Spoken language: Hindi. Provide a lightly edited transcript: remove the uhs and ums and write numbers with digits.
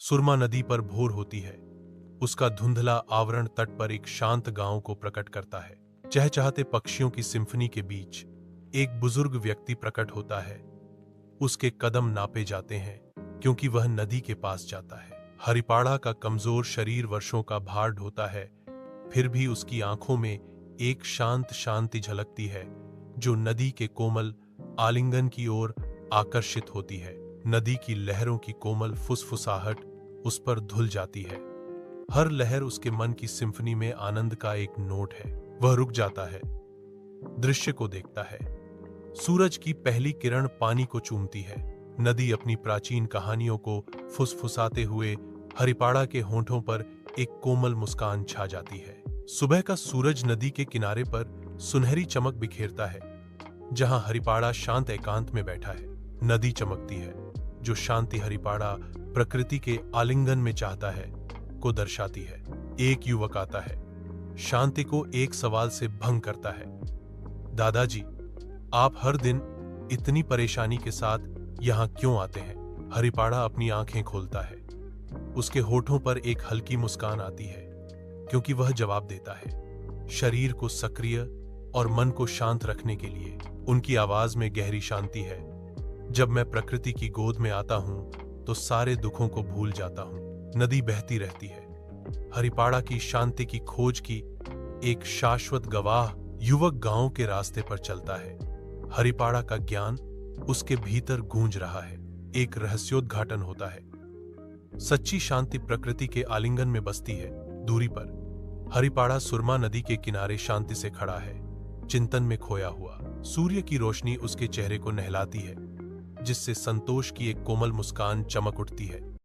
सुरमा नदी पर भोर होती है। उसका धुंधला आवरण तट पर एक शांत गांव को प्रकट करता है। चहचहाते पक्षियों की सिम्फनी के बीच एक बुजुर्ग व्यक्ति प्रकट होता है। उसके कदम नापे जाते हैं क्योंकि वह नदी के पास जाता है। हरिपाड़ा का कमजोर शरीर वर्षों का भार ढोता है, फिर भी उसकी आंखों में एक शांत शांति झलकती है जो नदी के कोमल आलिंगन की ओर आकर्षित होती है। नदी की लहरों की कोमल फुसफुसाहट उस पर धुल जाती है। हर लहर उसके मन की सिम्फनी में आनंद का एक नोट है। वह रुक जाता है, दृश्य को देखता है। सूरज की पहली किरण पानी को चूमती है। नदी अपनी प्राचीन कहानियों को फुसफुसाते हुए हरिपाड़ा के होंठों पर एक कोमल मुस्कान छा जाती है। सुबह का सूरज नदी के किनारे पर सुनहरी चमक बिखेरता है। जहां हरिपाड़ा शांत एकांत में बैठा है, नदी चमकती है जो शांति हरिपाड़ा प्रकृति के आलिंगन में चाहता है को दर्शाती है। एक युवक आता है, शांति को एक सवाल से भंग करता है। दादाजी, आप हर दिन इतनी परेशानी के साथ यहां क्यों आते हैं? हरिपाड़ा अपनी आंखें खोलता है। उसके होठों पर एक हल्की मुस्कान आती है क्योंकि वह जवाब देता है। शरीर को सक्रिय और मन को शांत रखने के लिए उनकी आवाज में गहरी शांति है। जब मैं प्रकृति की गोद में आता हूं तो सारे दुखों को भूल जाता हूं। नदी बहती रहती है। हरिपाड़ा की शांति की खोज की एक शाश्वत गवाह युवक गांव के रास्ते पर चलता है। हरिपाड़ा का ज्ञान उसके भीतर गूंज रहा है। एक रहस्योद्घाटन होता है। सच्ची शांति प्रकृति के आलिंगन में बसती है। दूरी पर हरिपाड़ा सुरमा नदी के किनारे शांति से खड़ा है, चिंतन में खोया हुआ। सूर्य की रोशनी उसके चेहरे को नहलाती है, जिससे संतोष की एक कोमल मुस्कान चमक उठती है।